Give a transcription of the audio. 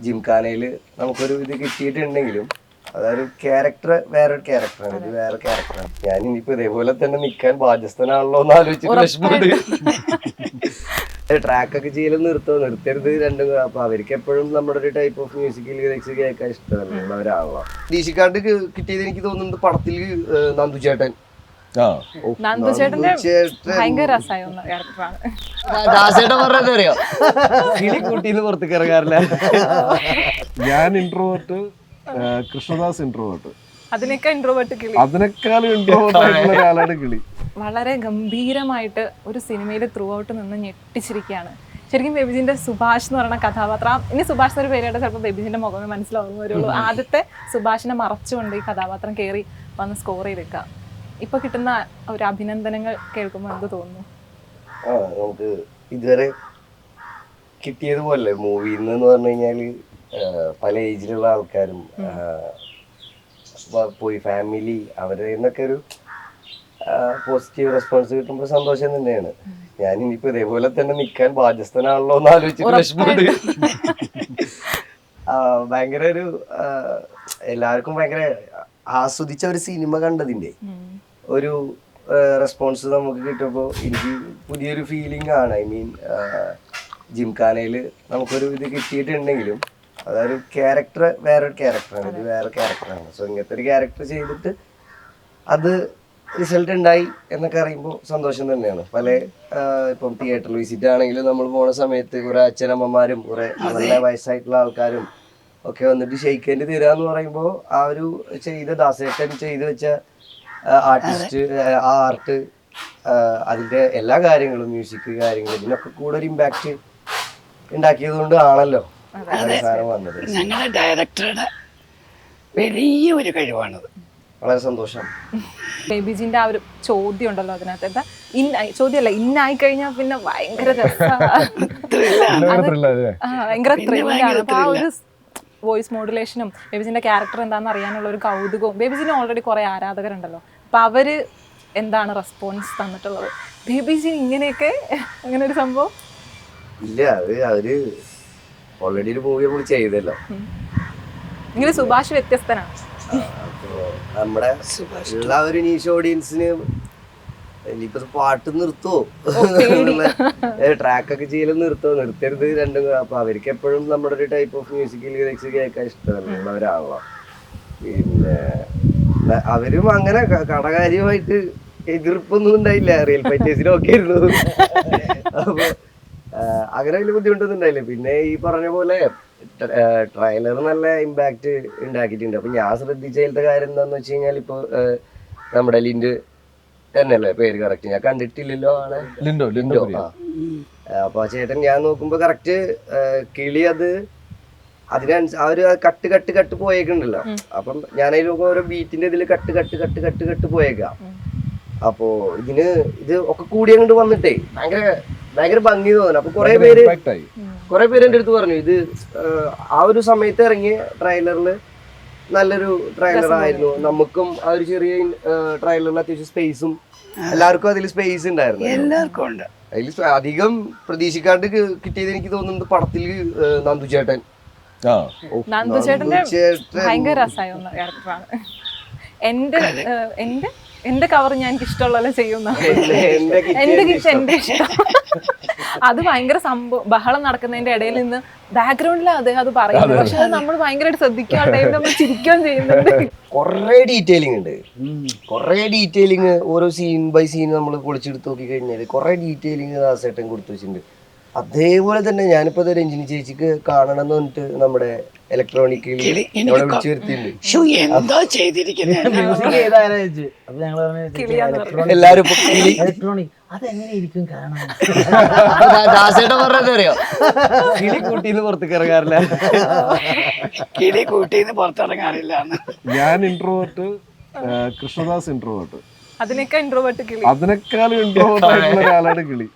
ജിംഖാനയിൽ നമുക്കൊരു ഇത് കിട്ടിയിട്ടുണ്ടെങ്കിലും അതൊരു ക്യാരക്ടർ വേറൊരു ക്യാരക്ടറാണ്, ഇത് വേറെ ക്യാരക്ടറാണ്. ഞാൻ ഇനിയിപ്പോ ഇതേപോലെ തന്നെ നിൽക്കാൻ ബാധ്യസ്ഥനാണല്ലോ എന്ന് ആലോചിച്ചിട്ട് വിഷമമുണ്ട്. ട്രാക്കൊക്കെ ചെയ്യലും നിർത്തരുത് രണ്ടും. അപ്പൊ അവർക്ക് എപ്പോഴും നമ്മുടെ ഒരു ടൈപ്പ് ഓഫ് മ്യൂസിക്കൽ ലിറിക്സ് കേൾക്കാൻ ഇഷ്ടമല്ല ഒരാളാണ്. പ്രതീക്ഷിക്കാണ്ട് കിട്ടിയത് എനിക്ക് തോന്നുന്നത് പടത്തിൽ നന്ദു ചേട്ടൻ പറഞ്ഞറിയോ കിളി കൂട്ടിന്ന് പുറത്തേക്ക് ഇറങ്ങാറില്ല. ഞാൻ ഇൻട്രോവേർട്ട്, കൃഷ്ണദാസ് ഇൻട്രോവേർട്ട്, അതിനേക്കാൾ ഇൻട്രോവേർട്ട് ആയിട്ടുള്ള ഒരാളാണ് കിളി. വളരെ ഗംഭീരമായിട്ട് ഒരു സിനിമയിൽ ത്രൂ ഔട്ട് നിന്ന് ഞെട്ടിച്ചിരിക്കുകയാണ് ശരിക്കും. ബേബിജിന്റെ സുഭാഷ് എന്ന് പറയുന്ന കഥാപാത്രം, ഇനി സുഭാഷ് എന്നൊരു പേരായിട്ട് ചിലപ്പോൾ ബേബിജിന്റെ മുഖമേ മനസ്സിലാവുന്ന വരുള്ളൂ. ആദ്യത്തെ സുഭാഷിനെ മറച്ചുകൊണ്ട് ഈ കഥാപാത്രം കയറി വന്ന് സ്കോർ ചെയ്തേക്കാം. ഇപ്പൊ കിട്ടുന്ന ഒരു അഭിനന്ദനങ്ങൾ കേൾക്കുമ്പോൾ എന്ത് തോന്നുന്നു? നമുക്ക് ഇതുവരെ കിട്ടിയതുപോലെ മൂവിന്ന് പറഞ്ഞു കഴിഞ്ഞാല് പല ഏജിലുള്ള ആൾക്കാരും പോയി ഫാമിലി അവരുടെ എന്നൊക്കെ ഒരു പോസിറ്റീവ് റെസ്പോൺസ് കിട്ടുമ്പോൾ സന്തോഷം തന്നെയാണ്. ഞാൻ ഇനിയിപ്പോ ഇതേപോലെ തന്നെ നിൽക്കാൻ ബാധ്യസ്ഥനാണല്ലോ എന്ന് ആലോചിച്ചിട്ട് വിഷമമുണ്ട്. ഭയങ്കര ഒരു എല്ലാവർക്കും ഭയങ്കര ആസ്വദിച്ച ഒരു സിനിമ കണ്ടതിന്റെ ഒരു റെസ്പോൺസ് നമുക്ക് കിട്ടുമ്പോൾ എനിക്ക് പുതിയൊരു ഫീലിംഗ് ആണ്. ഐ മീൻ ജിംഖാനയിൽ നമുക്കൊരു ഇത് കിട്ടിയിട്ടുണ്ടെങ്കിലും അതൊരു ക്യാരക്ടർ വേറൊരു ക്യാരക്ടറാണ്, ഇത് വേറെ ക്യാരക്ടറാണ്. സോ ഇങ്ങനത്തെ ഒരു ക്യാരക്ടർ ചെയ്തിട്ട് അത് റിസൾട്ട് ഉണ്ടായി എന്നൊക്കെ അറിയുമ്പോൾ സന്തോഷം തന്നെയാണ്. പല ഇപ്പം തിയേറ്ററിൽ വിസിറ്റ് ആണെങ്കിലും നമ്മൾ പോണ സമയത്ത് കുറെ അച്ഛനമ്മമാരും കുറെ നല്ല വയസ്സായിട്ടുള്ള ആൾക്കാരും ഒക്കെ വന്നിട്ട് ഷെയ്ക്കേണ്ടി തരാന്ന് പറയുമ്പോൾ ആ ഒരു ദാസേട്ടൻ ചെയ്ത് വെച്ച ആർട്ടിസ്റ്റ്, ആ ആർട്ട്, അതിന്റെ എല്ലാ കാര്യങ്ങളും മ്യൂസിക് കാര്യങ്ങളും ഇതിനൊക്കെ കൂടെ ഒരു ഇമ്പാക്ട് ഉണ്ടാക്കിയത് കൊണ്ട് ആണല്ലോ സാധനം വന്നത്. ഞങ്ങളുടെ ഡയറക്ടറുടെ വലിയ ഒരു കഴിവാണത്. വളരെ സന്തോഷം. ബേബിജിന്റെ ആ ഒരു ചോദ്യം ഉണ്ടല്ലോ അതിനകത്ത്, എന്താ ചോദ്യമല്ല, ഇന്നായി കഴിഞ്ഞാൽ പിന്നെ ഭയങ്കര ഭയങ്കര ത്രില്ലാണ്. അപ്പൊ ആ ഒരു വോയിസ് മോഡുലേഷനും ബേബിജിന്റെ ക്യാരക്ടർ എന്താണെന്ന് അറിയാനുള്ള ഒരു കൗതുകവും. ബേബിജിന് ഓൾറെഡി കുറെ ആരാധകരുണ്ടല്ലോ, അപ്പൊ അവര് എന്താണ് റെസ്പോൺസ് തന്നിട്ടുള്ളത്? ബേബിജി ഇങ്ങനെയൊക്കെ അങ്ങനെ ഒരു സംഭവം ഇല്ല, അവര് ഓൾറെഡി ഒരു മൂവി നമ്മൾ ചെയ്തല്ലോ. ഇങ്ങനെ സുഭാഷ് വ്യത്യസ്തനാണ്. നമ്മുടെ ഉള്ള ഒരു നീഷ് ഓഡിയൻസിന് ഇനിയിപ്പോ പാട്ട് നിർത്തുവോ, ട്രാക്കൊക്കെ ചെയ്യലും നിർത്തരുത് രണ്ടും. അപ്പൊ അവർക്ക് എപ്പോഴും നമ്മുടെ ഒരു ടൈപ്പ് ഓഫ് മ്യൂസിക്കൽ ലിറിക്സ് കേൾക്കാൻ ഇഷ്ടമല്ല ഒരാളാണ്. പിന്നെ അവരും അങ്ങനെ കടകാര്യമായിട്ട് എതിർപ്പൊന്നും ഉണ്ടായില്ല. റിയൽ ഫൈറ്റേഴ്സിനൊക്കെ ആയിരുന്നു. അപ്പൊ അങ്ങനെ വലിയ ബുദ്ധിമുട്ടൊന്നും ഉണ്ടായില്ല. പിന്നെ ഈ പറഞ്ഞ പോലെ ട്രെയിലർ നല്ല ഇമ്പാക്ട് ഉണ്ടാക്കിയിട്ടുണ്ട്. അപ്പൊ ഞാൻ ശ്രദ്ധിച്ചതിലത്തെ കാര്യം എന്താന്ന് വെച്ച് കഴിഞ്ഞാൽ ഇപ്പൊ നമ്മുടെ ലിൻഡ് തന്നെയല്ലേ പേര് കറക്റ്റ്, ഞാൻ കണ്ടിട്ടില്ലല്ലോ ആളെ, ലിൻഡോ. അപ്പൊ ആ ചേട്ടൻ ഞാൻ നോക്കുമ്പോ കറക്റ്റ് കിളി അത് ആ ഒരു കട്ട് പോയേക്കുണ്ടല്ലോ. അപ്പം ഞാനതിൽ ഓരോ ബീറ്റിന്റെ ഇതിൽ കട്ട് പോയേക്കാം. അപ്പോ ഇത് ഒക്കെ കൂടി അങ്ങോട്ട് വന്നിട്ടേ ഭയങ്കര ഭംഗി തോന്നുന്നു. അപ്പൊ കുറെ പേര് എന്റെ അടുത്ത് പറഞ്ഞു ഇത് ആ ഒരു സമയത്ത് ഇറങ്ങിയ ട്രെയിലറിൽ നല്ലൊരു ട്രെയിലർ ആയിരുന്നു. നമുക്കും ആ ഒരു ചെറിയ ട്രെയിലറിൽ അത്യാവശ്യം സ്പേസും എല്ലാവർക്കും അതിൽ സ്പേസ് ഉണ്ടായിരുന്നു. എല്ലാവർക്കും ഉണ്ട്. അതിൽ അധികം പ്രതീക്ഷിക്കാണ്ട് കിട്ടിയത് എനിക്ക് തോന്നുന്നത് പടത്തിൽ നന്ദു ചേട്ടൻ ഭയങ്കര രസമായ ക്യാരക്ടറാണ്. എന്റെ കവർ ഞാൻ എനിക്ക് ഇഷ്ടമുള്ള ചെയ്യുന്ന എന്റെ ഇഷ്ടം അത് ഭയങ്കര സംഭവം. ബഹളം നടക്കുന്നതിന്റെ ഇടയിൽ നിന്ന് ബാക്ക്ഗ്രൗണ്ടിൽ അദ്ദേഹം അത് പറയുന്നത്, പക്ഷെ അത് നമ്മൾ ഭയങ്കരമായിട്ട് ശ്രദ്ധിക്കുക, ടൈമിൽ നമ്മൾ ചിരിക്കുകയും ചെയ്യുന്നുണ്ട്. കുറേ ഡീറ്റെയിലിംഗ് ഉണ്ട്, കുറേ ഡീറ്റെയിലിംഗ് ഓരോ സീൻ ബൈ സീൻ നമ്മൾ പൊളിച്ചെടുത്ത് നോക്കി കഴിഞ്ഞാൽ കുറേ ഡീറ്റെയിലിംഗ് ദാസേട്ടൻ കൊടുത്തു വെച്ചിട്ടുണ്ട്. അതേപോലെ തന്നെ ഞാനിപ്പോ രഞ്ജിനി ചേച്ചിക്ക് കാണണം എന്ന് പറഞ്ഞിട്ട് നമ്മുടെ ഇലക്ട്രോണിക്കലി വിളിച്ചു വരുത്തിയിട്ടുണ്ട്. എല്ലാരും ദാസേട്ടൻ പറഞ്ഞറിയോ കിളി കൂട്ടിന്ന് പുറത്തേക്ക് ഇറങ്ങാറില്ല. കിളി കൂട്ടിന്ന് പുറത്തിറങ്ങാറില്ല. ഞാൻ ഇൻട്രോവേർട്ട്, കൃഷ്ണദാസ് ഇൻട്രോവേർട്ട്, അതിനേക്കാൾ ഇൻട്രോവേർട്ട് കിളി, അതിനേക്കാൾ ഇൻട്രോവേർട്ട് ആയിട്ടുള്ള ഒരാളാണ് കിളി.